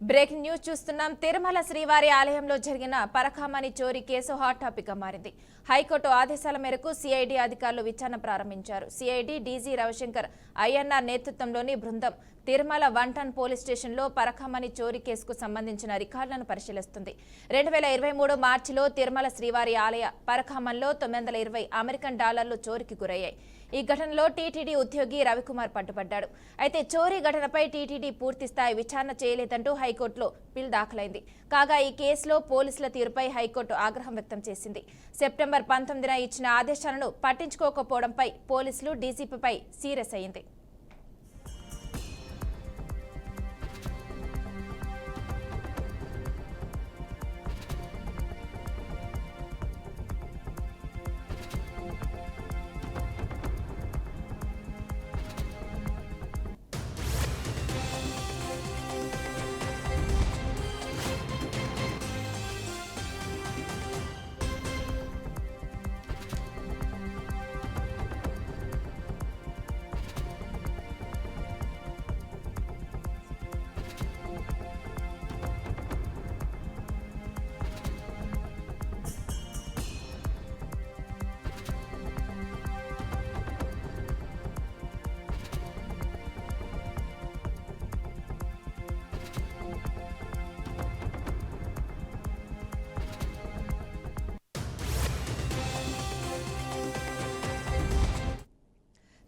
Breaking news చూస్తున్నాం. తిరుమల శ్రీవారి ఆలయంలో జరిగిన పరకామణి చోరీ కేసు హాట్ టాపిక్ గా మారింది. హైకోర్టు ఆదేశాల మేరకు సిఐడి అధికారులు విచారణ ప్రారంభించారు. సిఐడి డీజీ రవిశంకర్ ఐఎన్ఆర్ నేతృత్వంలోని బృందం తిరుమల 1 టౌన్ పోలీస్ స్టేషన్లో పరకామణి చోరీ కేసుకు సంబంధించిన రికార్డులను పరిశీలిస్తుంది. 2023 మార్చిలో తిరుమల శ్రీవారి ఆలయ పరకామణిలో $920 అమెరికన్ డాలర్లు చోరీకి గురయ్యాయి. ఈ ఘటనలో టీటీడీ ఉద్యోగి రవికుమార్ పట్టుబడ్డాడు. అయితే చోరీ ఘటనపై టీటీడీ పూర్తి స్థాయి విచారణ చేయలేదంటూ హైకోర్టులో పిల్ దాఖలైంది. కాగా ఈ కేసులో పోలీసుల తీరుపై హైకోర్టు ఆగ్రహం వ్యక్తం చేసింది. సెప్టెంబర్ 19న ఇచ్చిన ఆదేశాలను పట్టించుకోకపోవడంపై పోలీసులు డీజీపీపై సీరియస్ అయింది.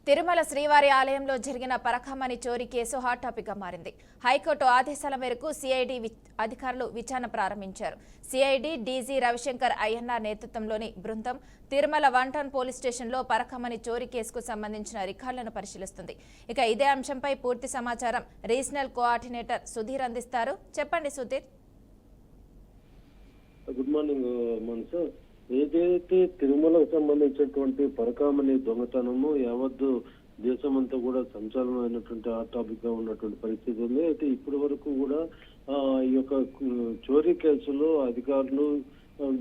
తిరుమల శ్రీవారి ఆలయంలో జరిగిన పరకామణి చోరీ కేసు హాట్ టాపిక్ గా మారింది. హైకోర్టు ఆదేశాల మేరకు సిఐడి అధికారులు విచారణ ప్రారంభించారు. సిఐడి డీజీ రవిశంకర్ ఐఎన్ఆర్ నేతృత్వంలోని బృందం తిరుమల 1 టౌన్ పోలీస్ స్టేషన్లో పరకామణి చోరీ కేసుకు సంబంధించిన రికార్డులను పరిశీలిస్తుంది. ఇక ఇదే అంశంపై పూర్తి సమాచారం రీజనల్ కోఆర్డినేటర్ సుధీర్ అందిస్తారు. చెప్పండి సుధీర్. గుడ్ మార్నింగ్ మనసు. ఏదైతే తిరుమలకు సంబంధించినటువంటి పరకామణి దొంగతనము యావత్తు దేశమంతా కూడా సంచలనమైనటువంటి ఆ టాపిక్ గా ఉన్నటువంటి పరిస్థితి ఉంది. అయితే ఇప్పటి వరకు కూడా ఈ యొక్క చోరీ కేసులో అధికారులు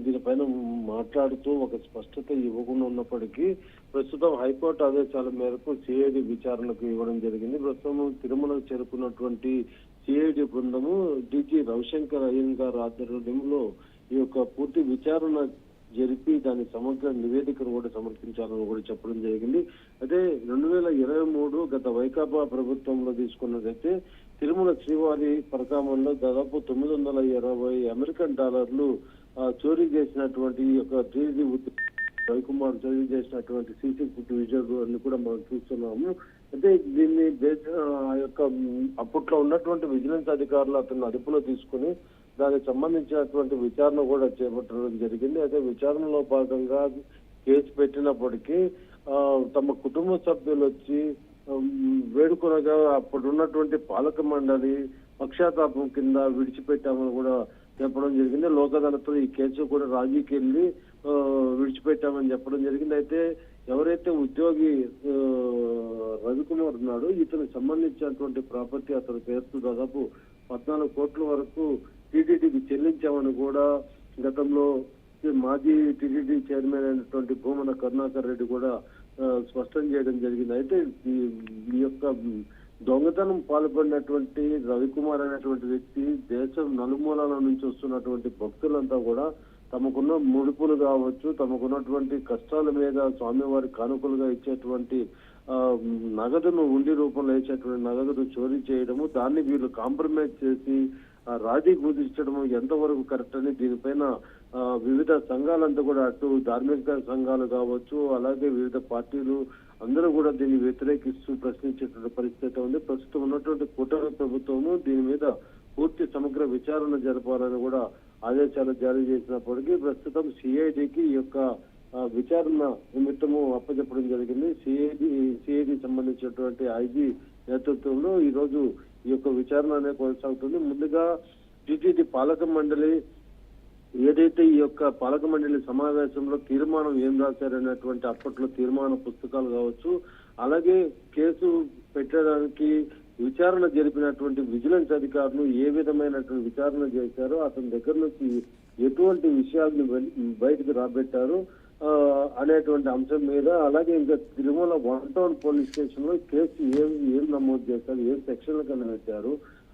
దీనిపైన మాట్లాడుతూ ఒక స్పష్టత ఇవ్వకుండా ఉన్నప్పటికీ ప్రస్తుతం హైకోర్టు ఆదేశాల మేరకు సిఐడి విచారణకు ఇవ్వడం జరిగింది. ప్రస్తుతం తిరుమలకు చేరుకున్నటువంటి సిఐడి బృందము డీజీ రవిశంకర్ అయ్యన్గార్ ఆధ్వర్యంలో ఈ యొక్క పూర్తి విచారణ జరిపి దాని సమగ్ర నివేదికను కూడా సమర్పించాలని కూడా చెప్పడం జరిగింది. అదే 2023 గత వైకాపా ప్రభుత్వంలో తీసుకున్నదైతే తిరుమల శ్రీవారి పరకామణిలో దాదాపు $920 అమెరికన్ డాలర్లు చోరీ చేసినటువంటి యొక్క డీజీ రవికుమార్ చోరీ చేసినటువంటి సీసీ ఫుటేజ్ విజువల్ కూడా మనం చూస్తున్నాము. అంటే దీన్ని ఆ యొక్క అప్పట్లో ఉన్నటువంటి విజిలెన్స్ అధికారులు అతను అదుపులో తీసుకుని దానికి సంబంధించినటువంటి విచారణ కూడా చేపట్టడం జరిగింది. అయితే విచారణలో భాగంగా కేసు పెట్టినప్పటికీ తమ కుటుంబ సభ్యులు వచ్చి వేడుకొనగా అప్పుడున్నటువంటి పాలక మండలి పక్షాతాపం కింద విడిచిపెట్టామని కూడా చెప్పడం జరిగింది. లోక్ అదాలత్లో ఈ కేసు కూడా రాజీకి వెళ్ళి విడిచిపెట్టామని చెప్పడం జరిగింది. అయితే ఎవరైతే ఉద్యోగి రవికుమార్ ఉన్నాడో ఇతనికి సంబంధించినటువంటి ప్రాపర్టీ అతని పేరుతో దాదాపు 14 కోట్ల వరకు టీటీడీకి చెల్లించామని కూడా గతంలో మాజీ టీటీడీ చైర్మన్ అయినటువంటి భూమన కరుణాకర్ రెడ్డి కూడా స్పష్టం చేయడం జరిగింది. అయితే ఈ యొక్క దొంగతనం పాల్పడినటువంటి రవికుమార్ అనేటువంటి వ్యక్తి దేశం నలుమూలల నుంచి వస్తున్నటువంటి భక్తులంతా కూడా తమకున్న ముడుపులు కావచ్చు, తమకున్నటువంటి కష్టాల మీద స్వామివారి కానుకలుగా ఇచ్చేటువంటి నగదును ఉండి రూపంలో ఇచ్చేటువంటి నగదును చోరీ చేయడము, దాన్ని వీళ్ళు కాంప్రమైజ్ చేసి రాజీ కుదిర్చడము ఎంతవరకు కరెక్ట్ అని దీనిపైన వివిధ సంఘాలంతా కూడా అటు ధార్మిక సంఘాలు కావచ్చు, అలాగే వివిధ పార్టీలు అందరూ కూడా దీన్ని వ్యతిరేకిస్తూ ప్రశ్నించేటువంటి పరిస్థితి ఉంది. ప్రస్తుతం ఉన్నటువంటి కూటమి ప్రభుత్వము దీని మీద పూర్తి సమగ్ర విచారణ జరపాలని కూడా ఆదేశాలు జారీ చేసినప్పటికీ ప్రస్తుతం సిఐడికి ఈ యొక్క విచారణ నిమిత్తము అప్పచెప్పడం జరిగింది. సిఐడి సంబంధించినటువంటి ఐజీ నేతృత్వంలో ఈ రోజు ఈ యొక్క విచారణ అనేది కొనసాగుతుంది. ముందుగా టీటీడీ పాలక మండలి ఏదైతే ఈ యొక్క పాలక మండలి సమావేశంలో తీర్మానం ఏం రాశారనేటువంటి అప్పట్లో తీర్మాన పుస్తకాలు కావచ్చు, అలాగే కేసు పెట్టడానికి విచారణ జరిపినటువంటి విజిలెన్స్ అధికారులు ఏ విధమైనటువంటి విచారణ చేశారో, అతని దగ్గర నుంచి ఎటువంటి విషయాలను బయటకు రాబెట్టారు అనేటువంటి అంశం మీద, అలాగే ఇంకా తిరుమల 1 టౌన్ పోలీస్ స్టేషన్ లో కేసు ఏం నమోదు చేశారు, ఏ సెక్షన్ల కింద పెట్టారు,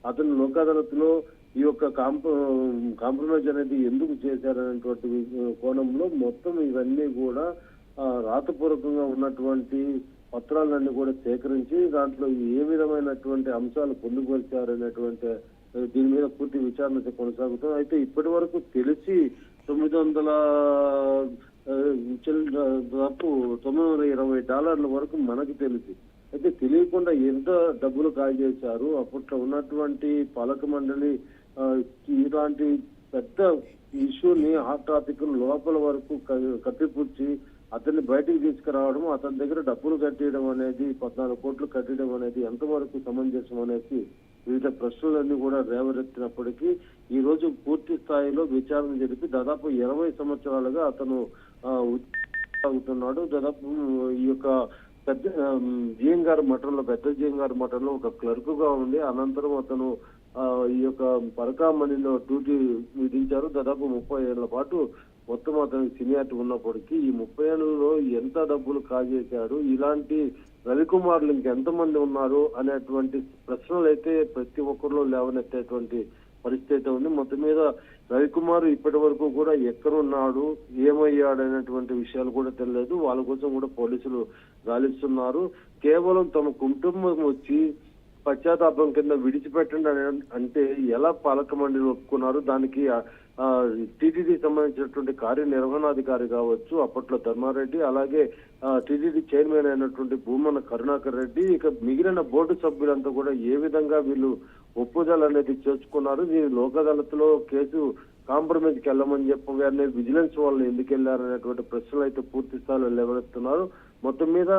అతను లోక్ అదాలత్లో ఈ యొక్క కాంప్రమైజ్ అనేది ఎందుకు చేశారనేటువంటి కోణంలో మొత్తం ఇవన్నీ కూడా రాతపూర్వకంగా ఉన్నటువంటి పత్రాలన్నీ కూడా సేకరించి దాంట్లో ఏ విధమైనటువంటి అంశాలు పొందుపరిచారనేటువంటి దీని మీద పూర్తి విచారణ కొనసాగుతాం. అయితే ఇప్పటి వరకు తెలిసి దాదాపు $920 వరకు మనకు తెలిసి, అయితే తెలియకుండా ఎంత డబ్బులు కాజేశారు. అప్పట్లో ఉన్నటువంటి పాలక మండలి ఇలాంటి పెద్ద ఇష్యూని హాట్ టాపిక్ లోపల వరకు కప్పిపుచ్చి అతన్ని బయటికి తీసుకురావడం, అతని దగ్గర డబ్బులు కట్టేయడం అనేది 14 కోట్లు కట్టడం అనేది ఎంతవరకు సమంజసం అనేసి వివిధ ప్రశ్నలన్నీ కూడా రేవరెత్తినప్పటికీ ఈ రోజు పూర్తి స్థాయిలో విచారణ జరిపి దాదాపు 20 సంవత్సరాలుగా అతను సాగుతున్నాడు. దాదాపు ఈ యొక్క పెద్ద జిఎం గారి మఠంలో ఒక క్లర్క్ గా ఉండి అనంతరం అతను ఈ యొక్క పరకామణిలో డ్యూటీ విధించారు. దాదాపు 30 ఏళ్ల పాటు మొత్తం అతనికి సీనియారిటీ ఉన్నప్పటికీ ఈ 30 ఏళ్ళలో ఎంత డబ్బులు కాజేశాడు, ఇలాంటి రవికుమార్లు ఇంకెంతమంది ఉన్నారు అనేటువంటి ప్రశ్నలు అయితే ప్రతి ఒక్కరిలో లేవనెత్తేటువంటి పరిస్థితి ఉంది. మొత్తం మీద రవికుమార్ ఇప్పటి వరకు కూడా ఎక్కడున్నాడు, ఏమయ్యాడు అనేటువంటి విషయాలు కూడా తెలియదు. వాళ్ళ కోసం కూడా పోలీసులు గాలిస్తున్నారు. కేవలం తమ కుటుంబం వచ్చి పశ్చాత్తాపం కింద విడిచిపెట్టండి అంటే ఎలా పాలక మండలి ఒప్పుకున్నారు? దానికి టీటీడీ సంబంధించినటువంటి కార్యనిర్వహణాధికారి కావచ్చు అప్పట్లో ధర్మారెడ్డి, అలాగే టీటీడీ చైర్మన్ అయినటువంటి భూమన కరుణాకర్ రెడ్డి, ఇక మిగిలిన బోర్డు సభ్యులంతా కూడా ఏ విధంగా వీళ్ళు ఒప్పుదల అనేది చేసుకున్నారు? దీని లోక్ అదాలత్లో కేసు కాంప్రమైజ్కి వెళ్ళమని చెప్పగానే విజిలెన్స్ వాళ్ళు ఎందుకు వెళ్ళారనేటువంటి ప్రశ్నలు అయితే పూర్తి స్థాయిలో లేవనెత్తున్నారు. మొత్తం మీద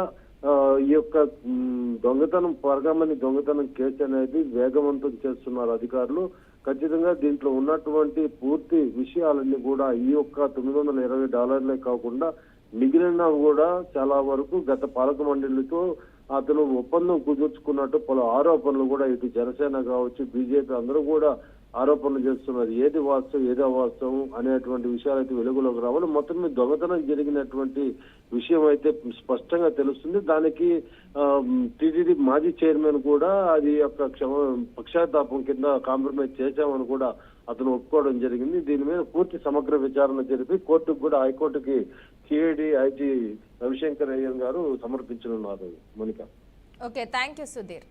ఈ యొక్క పరకామణి దొంగతనం కేసు అనేది వేగవంతం చేస్తున్నారు అధికారులు. ఖచ్చితంగా దీంట్లో ఉన్నటువంటి పూర్తి విషయాలన్నీ కూడా ఈ యొక్క $920 కాకుండా మిగిలిన కూడా చాలా వరకు గత పాలక మండలితో అతను ఒప్పందం కుదుర్చుకున్నట్టు పలు ఆరోపణలు కూడా ఇటు జనసేన కావచ్చు, బీజేపీ అందరూ కూడా ఆరోపణలు చేస్తున్నారు. ఏది వాస్తవం ఏది అవాస్తవం అనేటువంటి విషయాలు అయితే వెలుగులోకి రావాలి. మొత్తం మీద దొంగతనం జరిగినటువంటి విషయం అయితే స్పష్టంగా తెలుస్తుంది. దానికి టీటీడీ మాజీ చైర్మన్ కూడా అది యొక్క పక్షాతాపం కింద కాంప్రమైజ్ చేశామని కూడా అతను ఒప్పుకోవడం జరిగింది. దీని మీద పూర్తి సమగ్ర విచారణ జరిపి కోర్టుకు కూడా హైకోర్టుకి సిఐడి ఐజీ రవిశంకర్ అయ్యర్ గారు సమర్పించనున్నారు. Monika. Okay, thank you Sudheer.